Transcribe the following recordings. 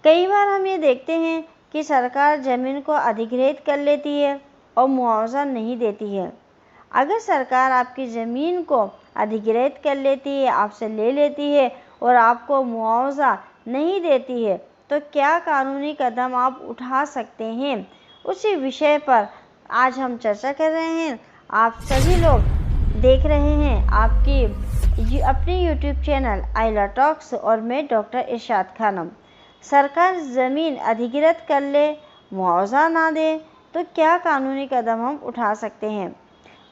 कई बार हम ये देखते हैं कि सरकार ज़मीन को अधिग्रहित कर लेती है और मुआवजा नहीं देती है। अगर सरकार आपकी ज़मीन को अधिग्रहित कर लेती है, आपसे ले लेती है और आपको मुआवजा नहीं देती है, तो क्या कानूनी कदम आप उठा सकते हैं? उसी विषय पर आज हम चर्चा कर रहे हैं। आप सभी लोग देख रहे हैं अपने YouTube चैनल आइला टॉक्स और मैं डॉक्टर इरशाद खानम। सरकार ज़मीन अधिग्रहित कर ले, मुआवजा ना दे, तो क्या कानूनी कदम हम उठा सकते हैं?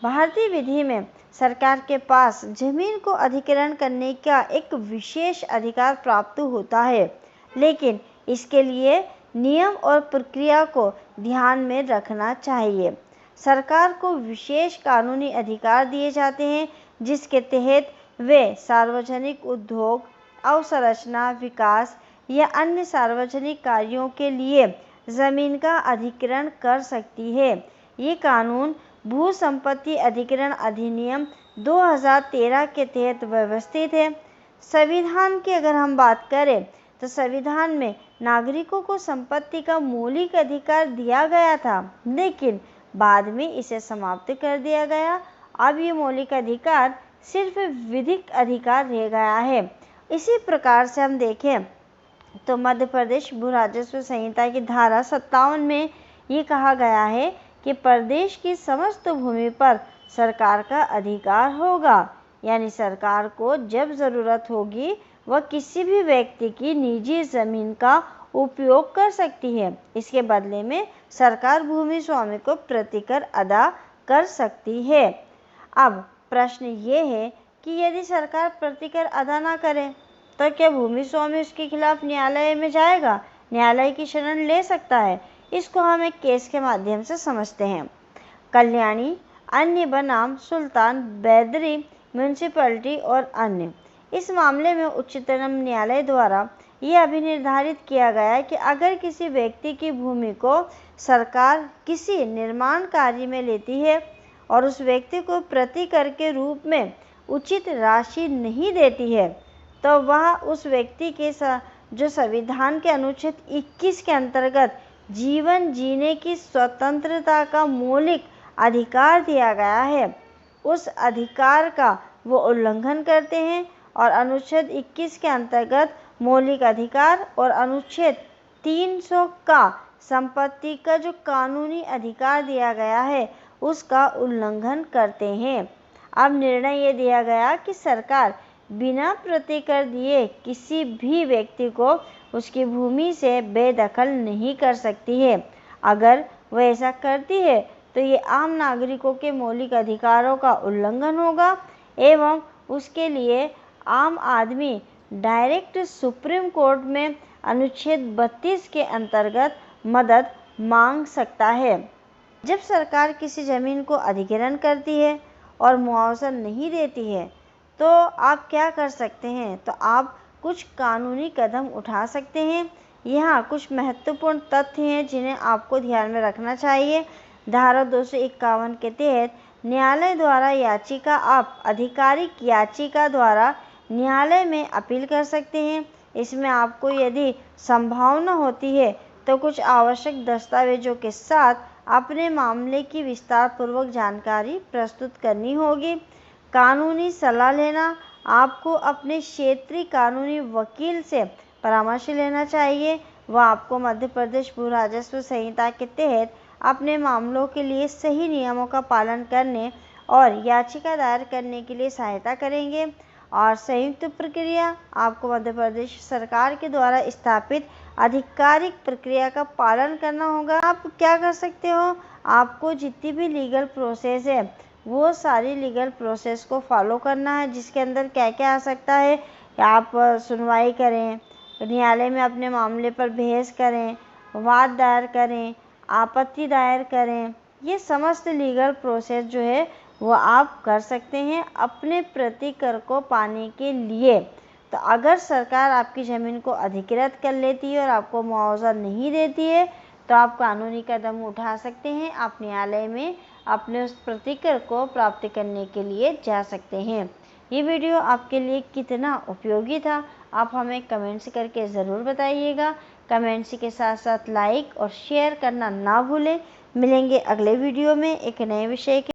भारतीय विधि में सरकार के पास जमीन को अधिग्रहण करने का एक विशेष अधिकार प्राप्त होता है, लेकिन इसके लिए नियम और प्रक्रिया को ध्यान में रखना चाहिए। सरकार को विशेष कानूनी अधिकार दिए जाते हैं, जिसके तहत वे सार्वजनिक उद्योग, अवसंरचना विकास या अन्य सार्वजनिक कार्यों के लिए जमीन का अधिग्रहण कर सकती है। ये कानून भू संपत्ति अधिग्रहण अधिनियम 2013 के तहत व्यवस्थित है। संविधान की अगर हम बात करें तो संविधान में नागरिकों को संपत्ति का मौलिक अधिकार दिया गया था, लेकिन बाद में इसे समाप्त कर दिया गया। अब ये मौलिक अधिकार सिर्फ विधिक अधिकार रह गया है। इसी प्रकार से हम देखें तो मध्य प्रदेश भू राजस्व संहिता की धारा 57 में ये कहा गया है कि प्रदेश की समस्त भूमि पर सरकार का अधिकार होगा, यानी सरकार को जब ज़रूरत होगी वह किसी भी व्यक्ति की निजी ज़मीन का उपयोग कर सकती है। इसके बदले में सरकार भूमि स्वामी को प्रतिकर अदा कर सकती है। अब प्रश्न ये है कि यदि सरकार प्रतिकर अदा ना करे तो क्या भूमि स्वामी उसके खिलाफ न्यायालय में जाएगा, न्यायालय की शरण ले सकता है? इसको हम एक केस के माध्यम से समझते हैं। कल्याणी अन्य बनाम सुल्तान बैदरी म्यूनिसिपैलिटी और अन्य। इस मामले में उच्चतम न्यायालय द्वारा यह अभिनिर्धारित किया गया कि अगर किसी व्यक्ति की भूमि को सरकार किसी निर्माण कार्य में लेती है और उस व्यक्ति को प्रतिकर के रूप में उचित राशि नहीं देती है, तो वह उस व्यक्ति के जो संविधान के अनुच्छेद 21 के अंतर्गत जीवन जीने की स्वतंत्रता का मौलिक अधिकार दिया गया है, उस अधिकार का वो उल्लंघन करते हैं और अनुच्छेद 21 के अंतर्गत मौलिक अधिकार और अनुच्छेद 300 का संपत्ति का जो कानूनी अधिकार दिया गया है उसका उल्लंघन करते हैं। अब निर्णय ये दिया गया कि सरकार बिना प्रतिकर दिए किसी भी व्यक्ति को उसकी भूमि से बेदखल नहीं कर सकती है। अगर वह ऐसा करती है तो ये आम नागरिकों के मौलिक अधिकारों का उल्लंघन होगा एवं उसके लिए आम आदमी डायरेक्ट सुप्रीम कोर्ट में अनुच्छेद 32 के अंतर्गत मदद मांग सकता है। जब सरकार किसी ज़मीन को अधिग्रहण करती है और मुआवजा नहीं देती है तो आप क्या कर सकते हैं? तो आप कुछ कानूनी कदम उठा सकते हैं। यहाँ कुछ महत्वपूर्ण तथ्य हैं जिन्हें आपको ध्यान में रखना चाहिए। धारा 251 के तहत न्यायालय द्वारा याचिका आप आधिकारिक याचिका द्वारा न्यायालय में अपील कर सकते हैं। इसमें आपको यदि संभावना होती है तो कुछ आवश्यक दस्तावेजों के साथ अपने मामले की विस्तार पूर्वक जानकारी प्रस्तुत करनी होगी। कानूनी सलाह लेना, आपको अपने क्षेत्रीय कानूनी वकील से परामर्श लेना चाहिए। वह आपको मध्य प्रदेश भू राजस्व संहिता के तहत अपने मामलों के लिए सही नियमों का पालन करने और याचिका दायर करने के लिए सहायता करेंगे। और संयुक्त प्रक्रिया, आपको मध्य प्रदेश सरकार के द्वारा स्थापित आधिकारिक प्रक्रिया का पालन करना होगा। आप क्या कर सकते हो? आपको जितनी भी लीगल प्रोसेस है वो सारी लीगल प्रोसेस को फॉलो करना है, जिसके अंदर क्या क्या आ सकता है। आप सुनवाई करें, न्यायालय में अपने मामले पर बहस करें, वाद दायर करें, आपत्ति दायर करें। ये समस्त लीगल प्रोसेस जो है वो आप कर सकते हैं अपने प्रतिकर को पाने के लिए। तो अगर सरकार आपकी ज़मीन को अधिग्रहित कर लेती है और आपको मुआवजा नहीं देती है तो आप कानूनी कदम उठा सकते हैं। आप न्यायालय में अपने उस प्रतिकर को प्राप्त करने के लिए जा सकते हैं। ये वीडियो आपके लिए कितना उपयोगी था आप हमें कमेंट्स करके ज़रूर बताइएगा। कमेंट्स के साथ साथ लाइक और शेयर करना ना भूलें। मिलेंगे अगले वीडियो में एक नए विषय के